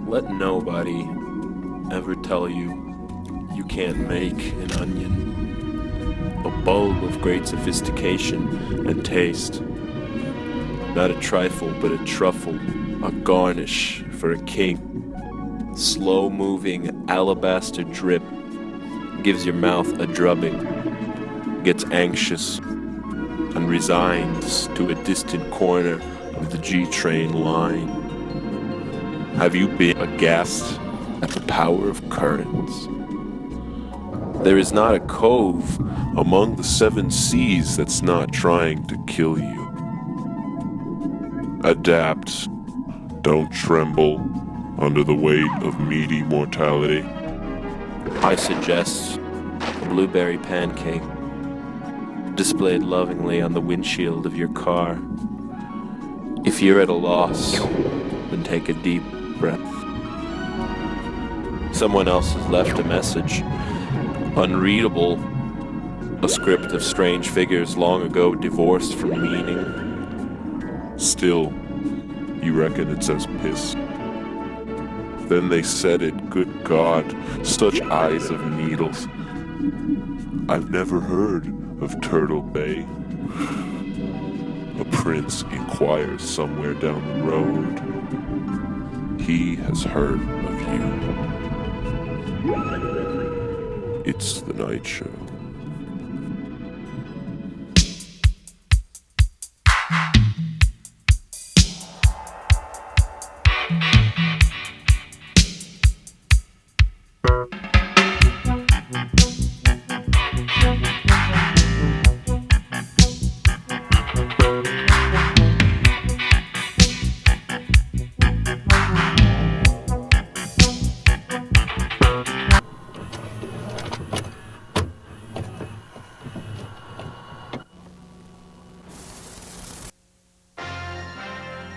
Let nobody ever tell you you can't make an onion, a bulb of great sophistication and taste. Not a trifle, but a truffle, a garnish for a king. Slow-moving alabaster drip gives your mouth a drubbing, gets anxious, and resigns to a distant corner of the G-train line. Have you been aghast at the power of currents? There is not a cove among the 7 seas that's not trying to kill you. Adapt. Don't tremble under the weight of meaty mortality. I suggest a blueberry pancake displayed lovingly on the windshield of your car. If you're at a loss, then take a deep breath. Someone else has left a message, unreadable, a script of strange figures long ago divorced from meaning. Still, you reckon it says piss. Then they said it, good God, such eyes of needles. I've never heard of Turtle Bay. A prince inquires somewhere down the road. He has heard of you. It's the Night Show.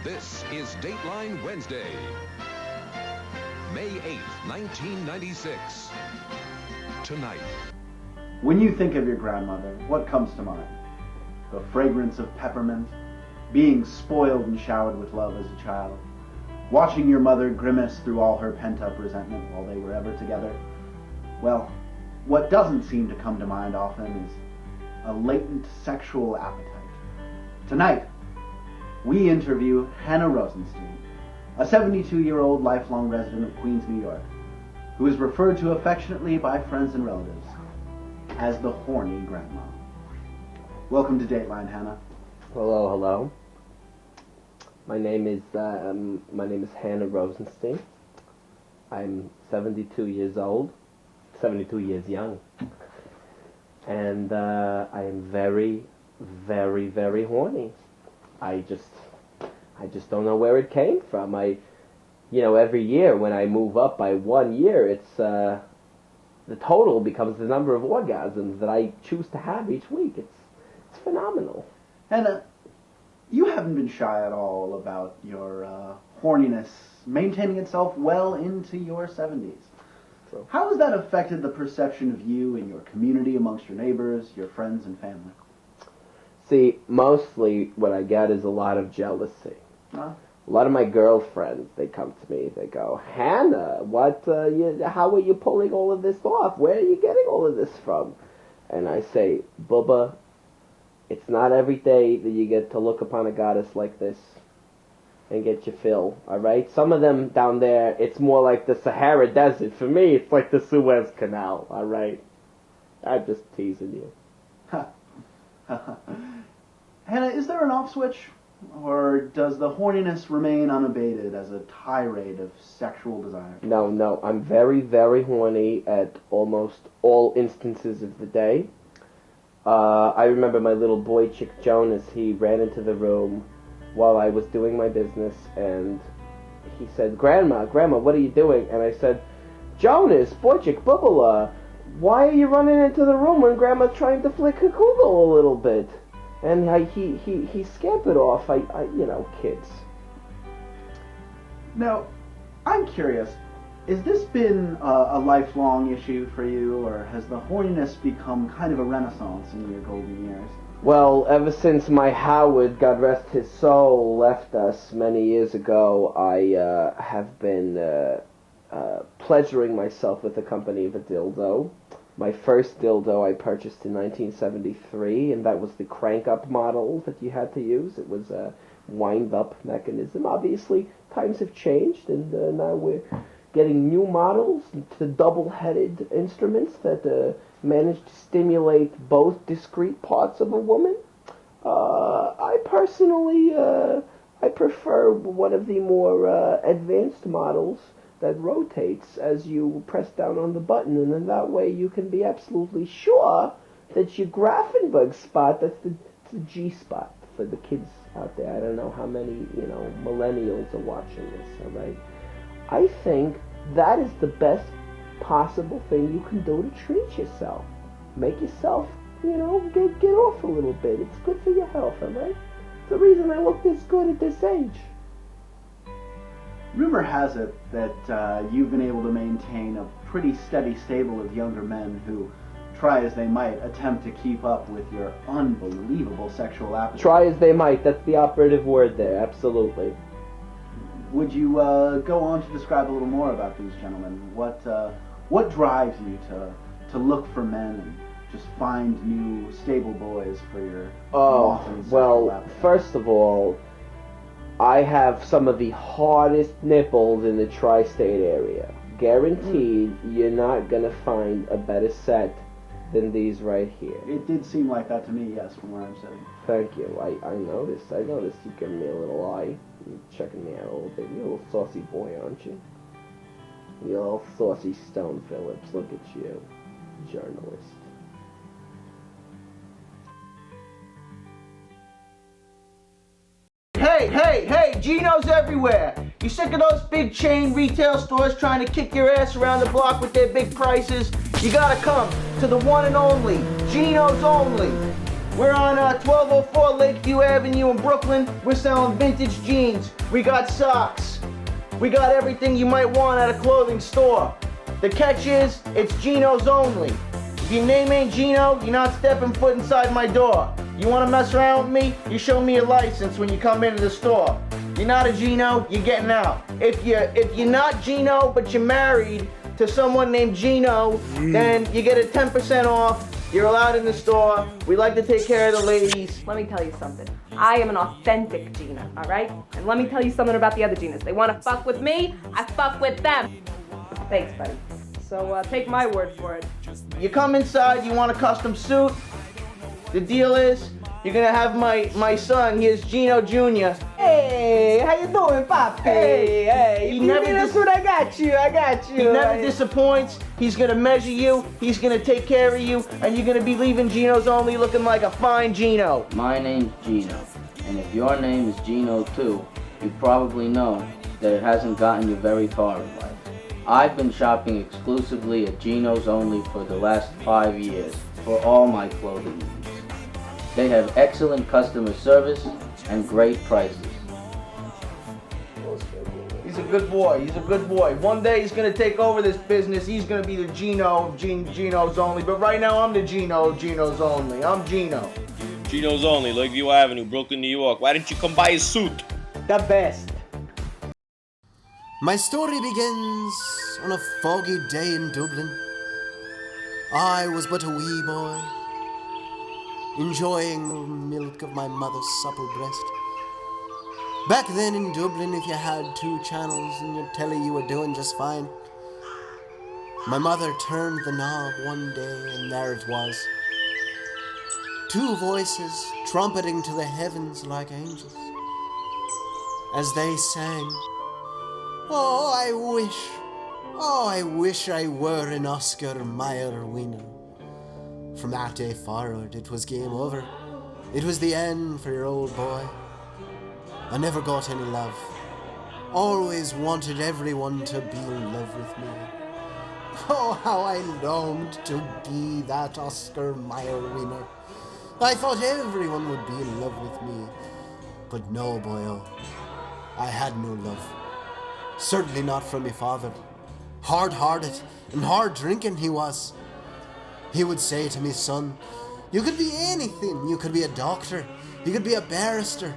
This is Dateline Wednesday, May 8th, 1996. Tonight. When you think of your grandmother, what comes to mind? The fragrance of peppermint, being spoiled and showered with love as a child, watching your mother grimace through all her pent-up resentment while they were ever together. Well, what doesn't seem to come to mind often is a latent sexual appetite. Tonight, we interview Hannah Rosenstein, a 72-year-old lifelong resident of Queens, New York, who is referred to affectionately by friends and relatives as the horny grandma. Welcome to Dateline, Hannah. Hello, hello. My name is Hannah Rosenstein. I'm 72 years old, 72 years young, and I am very, very, very horny. I just don't know where it came from. Every year when I move up by 1 year, it's the total becomes the number of orgasms that I choose to have each week. It's phenomenal. Hannah, you haven't been shy at all about your horniness maintaining itself well into your 70s. True. How has that affected the perception of you in your community, amongst your neighbors, your friends, and family? See, mostly what I get is a lot of jealousy. Huh? A lot of my girlfriends, they come to me, they go, Hannah, how are you pulling all of this off? Where are you getting all of this from? And I say, Bubba, it's not every day that you get to look upon a goddess like this and get your fill, alright? Some of them down there, it's more like the Sahara Desert. For me, it's like the Suez Canal, alright? I'm just teasing you. Hannah, is there an off switch? Or does the horniness remain unabated as a tirade of sexual desire? No, I'm very, very horny at almost all instances of the day. I remember my little boy chick Jonas, he ran into the room while I was doing my business, and he said, Grandma, what are you doing? And I said, Jonas, boy chick Bubala, why are you running into the room when Grandma's trying to flick her kugel a little bit? And he scampered off. Kids. Now, I'm curious, has this been a lifelong issue for you, or has the horniness become kind of a renaissance in your golden years? Well, ever since my Howard, God rest his soul, left us many years ago, I have been pleasuring myself with the company of a dildo. My first dildo I purchased in 1973, and that was the crank-up model that you had to use. It was a wind-up mechanism. Obviously, times have changed, and now we're getting new models, the double-headed instruments that manage to stimulate both discrete parts of a woman. I personally, I prefer one of the more advanced models that rotates as you press down on the button, and in that way you can be absolutely sure that your Grafenberg spot, that's the G spot for the kids out there. I don't know how many, millennials are watching this, alright? I think that is the best possible thing you can do to treat yourself. Make yourself, get off a little bit. It's good for your health, alright? It's the reason I look this good at this age. Rumor has it that you've been able to maintain a pretty steady stable of younger men who, try as they might, attempt to keep up with your unbelievable sexual appetite. Try as they might, that's the operative word there, absolutely. Would you go on to describe a little more about these gentlemen? What drives you to look for men and just find new stable boys for your wanton sexual appetite? First of all, I have some of the hardest nipples in the tri-state area. Guaranteed, you're not gonna find a better set than these right here. It did seem like that to me, yes, from where I'm sitting. Thank you. I noticed you giving me a little eye. You're checking me out a little bit. You're a little saucy boy, aren't you? You little saucy Stone Phillips. Look at you, journalist. Hey, Gino's everywhere. You sick of those big chain retail stores trying to kick your ass around the block with their big prices? You gotta come to the one and only, Gino's Only. We're on 1204 Lakeview Avenue in Brooklyn. We're selling vintage jeans. We got socks. We got everything you might want at a clothing store. The catch is, it's Gino's Only. If your name ain't Gino, you're not stepping foot inside my door. You want to mess around with me? You show me your license when you come into the store. You're not a Gino, you're getting out. If you're not Gino, but you're married to someone named Gino, then you get a 10% off. You're allowed in the store. We like to take care of the ladies. Let me tell you something. I am an authentic Gina, all right? And let me tell you something about the other Ginas. They want to fuck with me, I fuck with them. Thanks, buddy. So take my word for it. You come inside, you want a custom suit. The deal is, you're gonna have my son, here's Gino Jr. Hey, how you doing, Poppy? Hey, He never need a suit? I got you. He never disappoints. He's gonna measure you, he's gonna take care of you, and you're gonna be leaving Gino's Only looking like a fine Gino. My name's Gino, and if your name is Gino too, you probably know that it hasn't gotten you very far in life. I've been shopping exclusively at Gino's Only for the last 5 years for all my clothing needs. They have excellent customer service and great prices. He's a good boy, One day he's gonna take over this business. He's gonna be the Gino of Gino's Only. But right now I'm the Gino of Gino's Only. I'm Gino. Gino's Only, Lakeview Avenue, Brooklyn, New York. Why didn't you come buy a suit? The best. My story begins on a foggy day in Dublin. I was but a wee boy, enjoying the milk of my mother's supple breast. Back then in Dublin, if you had 2 channels in your telly, you were doing just fine. My mother turned the knob one day, and there it was. 2 voices trumpeting to the heavens like angels, as they sang, "Oh, I wish I were an Oscar Mayer winner." From that day forward, it was game over. It was the end for your old boy. I never got any love. Always wanted everyone to be in love with me. Oh, how I longed to be that Oscar Mayer winner. I thought everyone would be in love with me. But no, boyo, I had no love. Certainly not from my father. Hard-hearted and hard-drinking he was. He would say to me, "Son, You could be anything. You could be a doctor. You could be a barrister.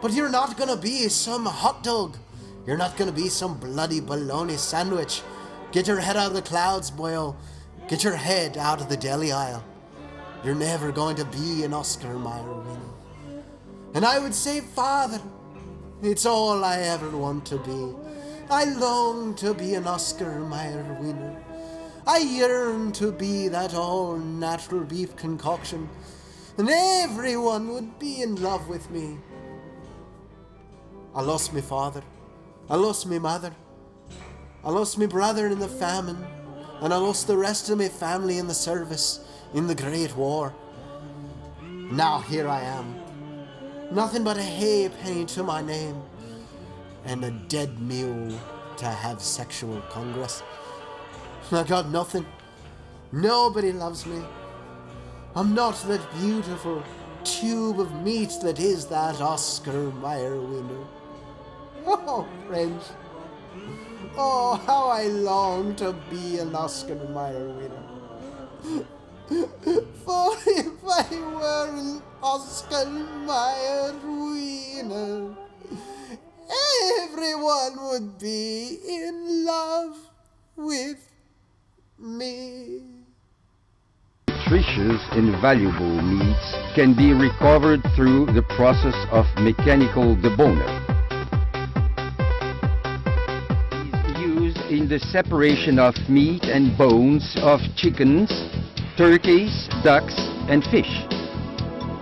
But you're not gonna be some hot dog. You're not gonna be some bloody bologna sandwich. Get your head out of the clouds, boyo. Get your head out of the deli aisle. You're never going to be an Oscar Mayer winner. And I would say, Father, it's all I ever want to be. I long to be an Oscar Mayer winner. I yearn to be that all-natural beef concoction, and everyone would be in love with me. I lost me father. I lost me mother. I lost me brother in the famine, and I lost the rest of my family in the service in the Great War. Now here I am, nothing but a halfpenny to my name, and a dead mule to have sexual congress. I got nothing. Nobody loves me. I'm not that beautiful tube of meat that is that Oscar Mayer winner. Oh, friends. Oh, how I long to be an Oscar Mayer winner. For if I were an Oscar Mayer winner, everyone would be in love with me. Nutritious and valuable meats can be recovered through the process of mechanical deboner. It is used in the separation of meat and bones of chickens, turkeys, ducks, and fish.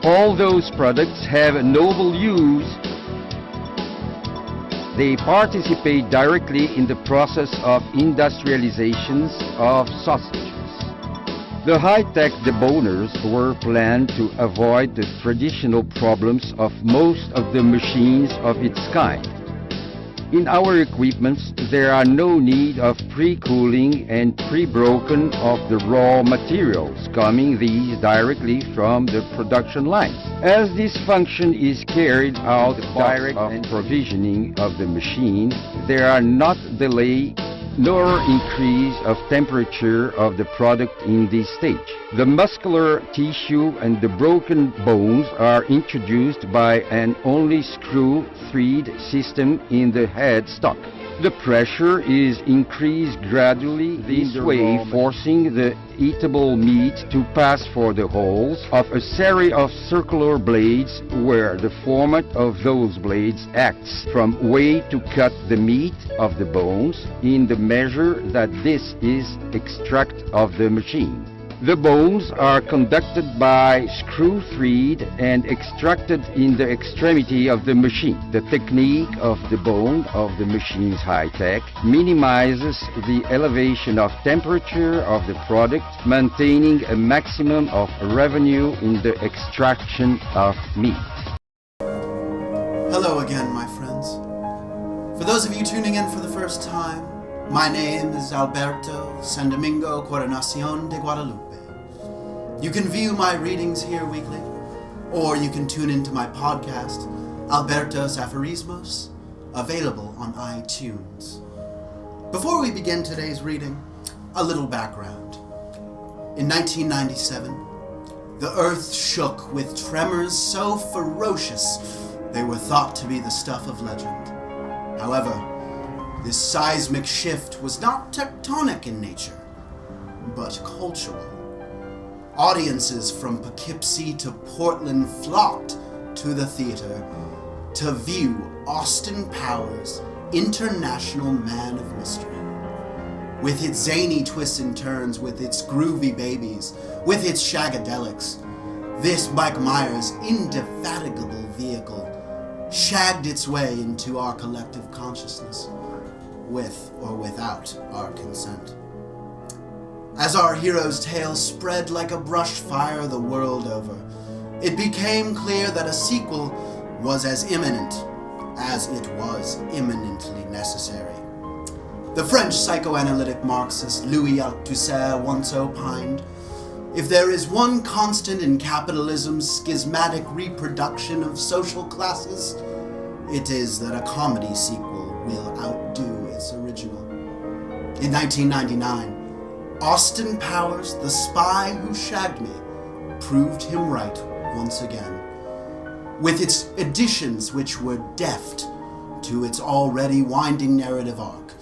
All those products have a noble use. They participate directly in the process of industrializations of sausages. The high-tech deboners were planned to avoid the traditional problems of most of the machines of its kind. In our equipments, there are no need of pre-cooling and pre-broken of the raw materials, coming these directly from the production lines. As this function is carried out direct of provisioning of the machine, there are not delay nor increase of temperature of the product in this stage. The muscular tissue and the broken bones are introduced by an only screw thread system in the head stock. The pressure is increased gradually this way, forcing the eatable meat to pass for the holes of a series of circular blades, where the format of those blades acts from way to cut the meat of the bones in the measure that this is extract of the machine. The bones are conducted by screw thread and extracted in the extremity of the machine. The technique of the bone of the machine's high-tech minimizes the elevation of temperature of the product, maintaining a maximum of revenue in the extraction of meat. Hello again, my friends. For those of you tuning in for the first time, my name is Alberto San Domingo Coronacion de Guadalupe. You can view my readings here weekly, or you can tune into my podcast, Alberto's Aphorismos, available on iTunes. Before we begin today's reading, a little background. In 1997, the earth shook with tremors so ferocious they were thought to be the stuff of legend. However, this seismic shift was not tectonic in nature, but cultural. Audiences from Poughkeepsie to Portland flocked to the theater to view Austin Powers' International Man of Mystery. With its zany twists and turns, with its groovy babies, with its shagadelics, this Mike Myers' indefatigable vehicle shagged its way into our collective consciousness, with or without our consent. As our hero's tale spread like a brush fire the world over, it became clear that a sequel was as imminent as it was imminently necessary. The French psychoanalytic Marxist Louis Althusser once opined, "If there is one constant in capitalism's schismatic reproduction of social classes, it is that a comedy sequel will outdo its original." In 1999, Austin Powers, The Spy Who Shagged Me, proved him right once again, with its additions which were deft to its already winding narrative arc,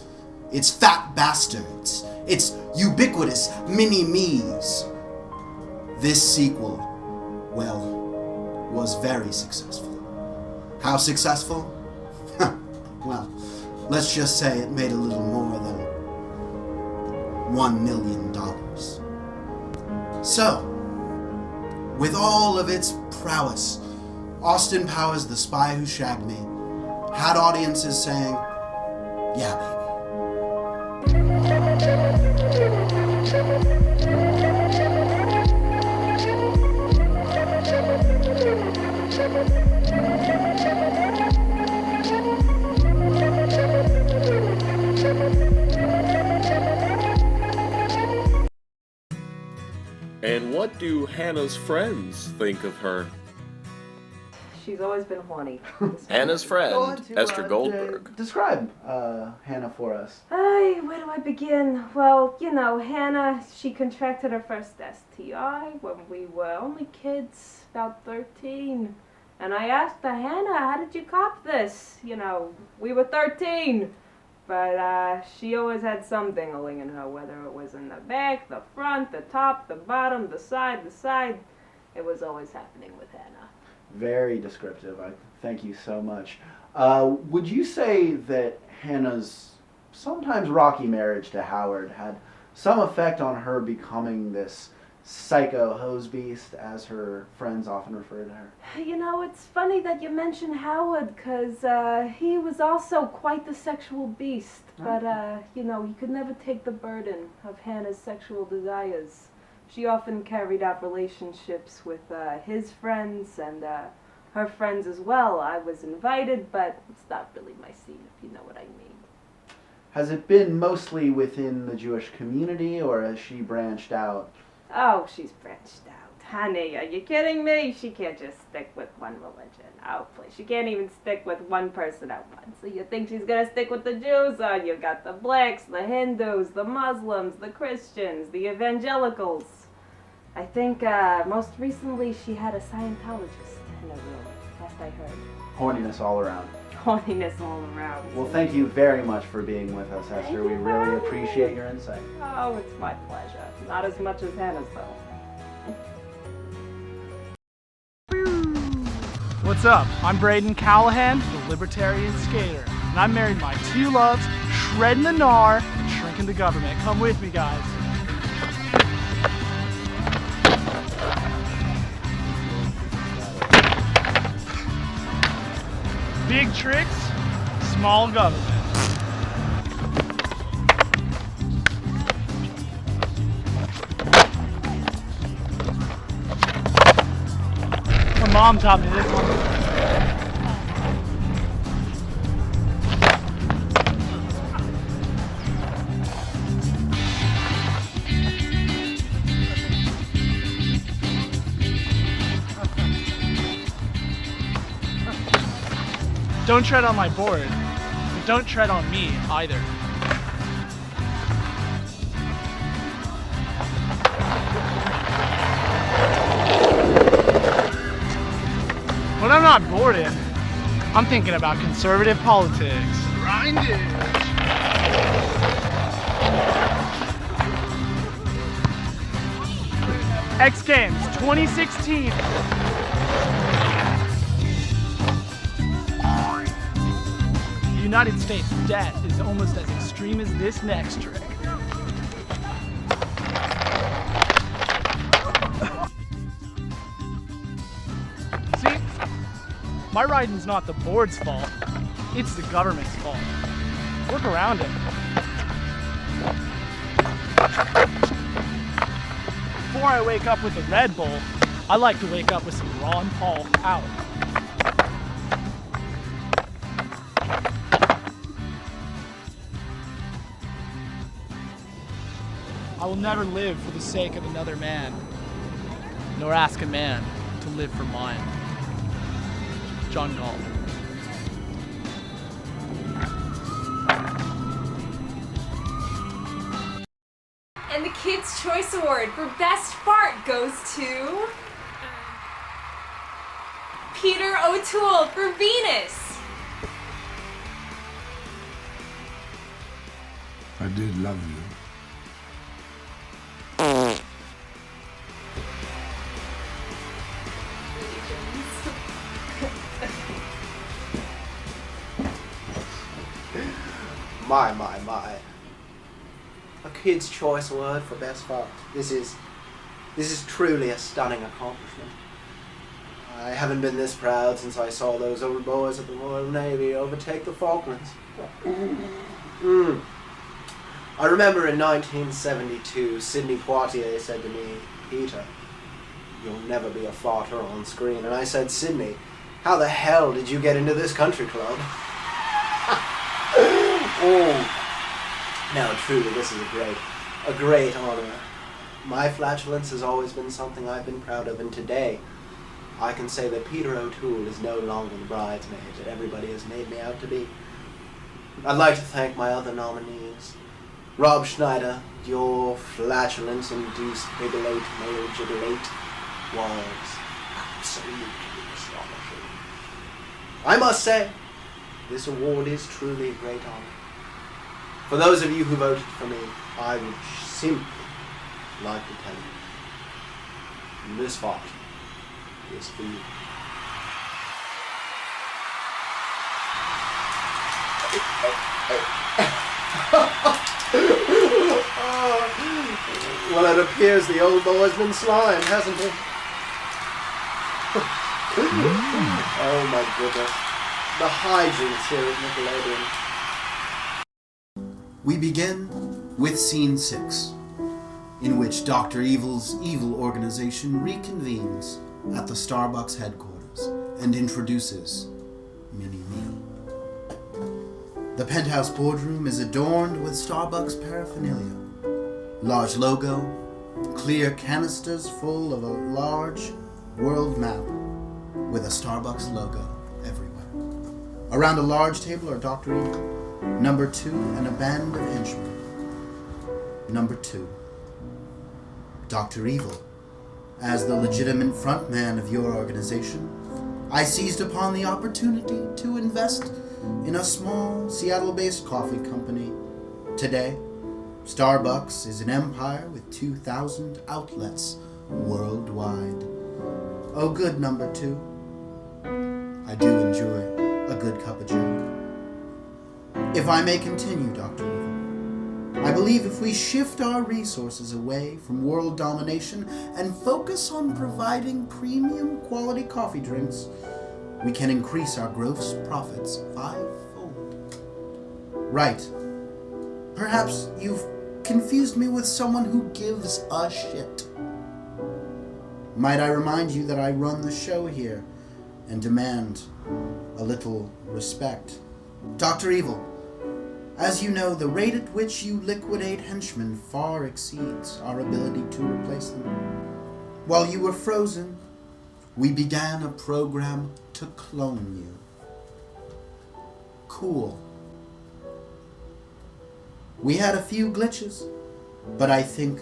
its fat bastards, its ubiquitous mini-me's. This sequel, well, was very successful. How successful? Well, let's just say it made a little more than $1 million. So, with all of its prowess, Austin Powers, The Spy Who Shagged Me, had audiences saying, "Yeah, baby." And what do Hannah's friends think of her? She's always been horny. Hannah's Go friend, on to, Esther Goldberg. Describe Hannah for us. Ay, where do I begin? Well, you know, Hannah, she contracted her first STI when we were only kids, about 13. And I asked her, Hannah, how did you cop this? You know, we were 13. But she always had some dingling in her, whether it was in the back, the front, the top, the bottom, the side. It was always happening with Hannah. Very descriptive. I thank you so much. Would you say that Hannah's sometimes rocky marriage to Howard had some effect on her becoming this psycho hose beast, as her friends often refer to her? You know, it's funny that you mention Howard, because he was also quite the sexual beast. But, you know, he could never take the burden of Hannah's sexual desires. She often carried out relationships with his friends and her friends as well. I was invited, but it's not really my scene, if you know what I mean. Has it been mostly within the Jewish community, or has she branched out? Oh, she's branched out. Honey, are you kidding me? She can't just stick with one religion. Oh, please. She can't even stick with one person at once. So you think she's gonna stick with the Jews? Oh, you got the blacks, the Hindus, the Muslims, the Christians, the evangelicals. I think most recently she had a Scientologist in her room, last I heard. Horniness all around. Horniness all around. Well, thank you very much for being with us, Esther. We really appreciate your insight. Oh, it's my pleasure. Not as much as Hannah's, though. What's up? I'm Braden Callahan, the Libertarian Skater, and I'm married to my two loves, shredding the gnar and shrinking the government. Come with me, guys. Big tricks, small government. My mom taught me this one. Don't tread on my board, but don't tread on me either. When I'm not bored in, I'm thinking about conservative politics. Grindage! X Games 2016. The United States debt is almost as extreme as this next trick. See, my writing's not the board's fault, it's the government's fault. Work around it. Before I wake up with a Red Bull, I like to wake up with some Ron Paul out. I will never live for the sake of another man, nor ask a man to live for mine. John Galt. And the Kids' Choice Award for Best Fart goes to Peter O'Toole for Venus. I did love you. My. A Kid's Choice Award for Best Fart. This is truly a stunning accomplishment. I haven't been this proud since I saw those old boys at the Royal Navy overtake the Falklands. I remember in 1972, Sidney Poitier said to me, "Peter, you'll never be a farter on screen." And I said, "Sidney, how the hell did you get into this country club?" Oh, no, truly, this is a great honor. My flatulence has always been something I've been proud of, and today I can say that Peter O'Toole is no longer the bridesmaid that everybody has made me out to be. I'd like to thank my other nominees. Rob Schneider, your flatulence-induced bigolate male jubilate was absolutely astonishing. I must say, this award is truly a great honor. For those of you who voted for me, I would simply like to tell you, this fart is for you. Well, it appears the old boy's been slimed, hasn't he? Oh my goodness. The hijinks here at Nickelodeon. We begin with Scene 6, in which Dr. Evil's evil organization reconvenes at the Starbucks headquarters and introduces Mini-Me. The penthouse boardroom is adorned with Starbucks paraphernalia. Large logo, clear canisters full of a large world map with a Starbucks logo everywhere. Around a large table are Dr. Evil, Number 2, and a band of henchmen. Number 2. Dr. Evil. As the legitimate frontman of your organization, I seized upon the opportunity to invest in a small Seattle-based coffee company. Today, Starbucks is an empire with 2,000 outlets worldwide. Oh, good, Number 2. I do enjoy a good cup of joe. If I may continue, Dr. Evil, I believe if we shift our resources away from world domination and focus on providing premium quality coffee drinks, we can increase our gross profits 5-fold. Right. Perhaps you've confused me with someone who gives a shit. Might I remind you that I run the show here and demand a little respect. Dr. Evil, as you know, the rate at which you liquidate henchmen far exceeds our ability to replace them. While you were frozen, we began a program to clone you. Cool. We had a few glitches, but I think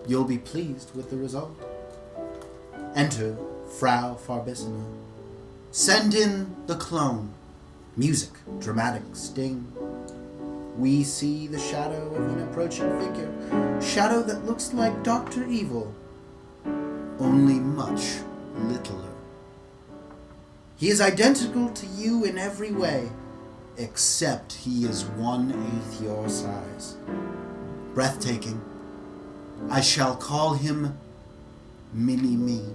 you'll be pleased with the result. Enter Frau Farbissina. Send in the clone. Music, dramatic sting. We see the shadow of an approaching figure. Shadow that looks like Dr. Evil, only much littler. He is identical to you in every way, except he is 1/8 your size. Breathtaking. I shall call him Mini-Me.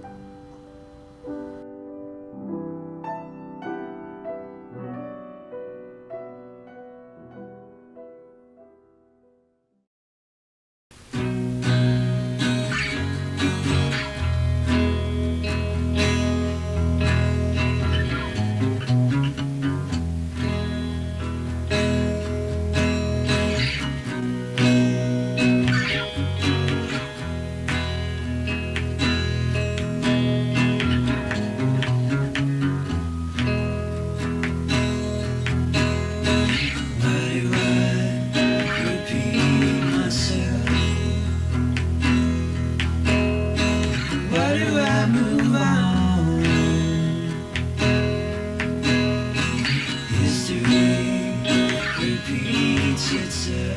you too.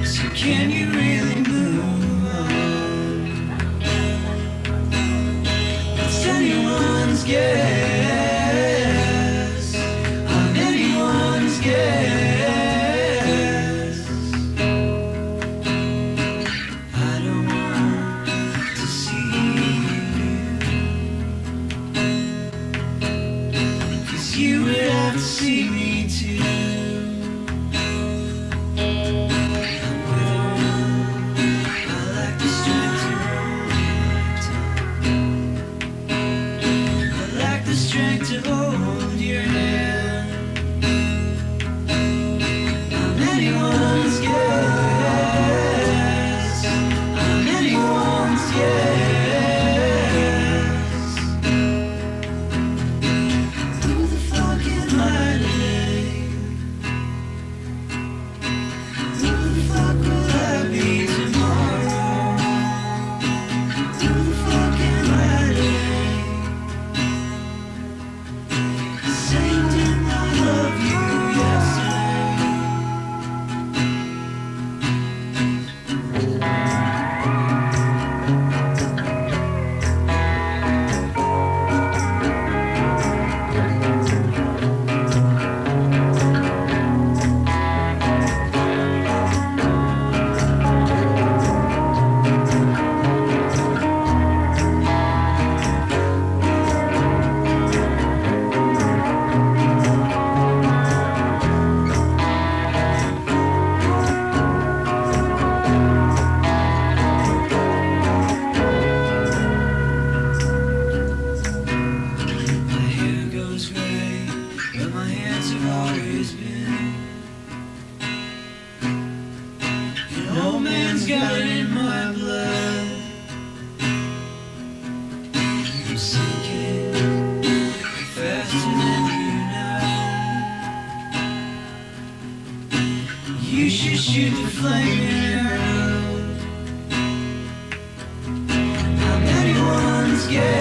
So can you really move on? It's anyone's guess. I'm anyone's guess. I don't want to see you, 'cause you would have to see me too. Strength to hold your hand. I'm anyone's guess. I'm anyone's guess. Who the fuck am I today? Who the fuck will I be tomorrow? Who the fuck am I today? Saying did not love you yesterday. My hair goes gray, but my hands have always been. An old man's got it in my blood. I'm sinking faster than you know. You should shoot the flame out. I'm anyone's guess.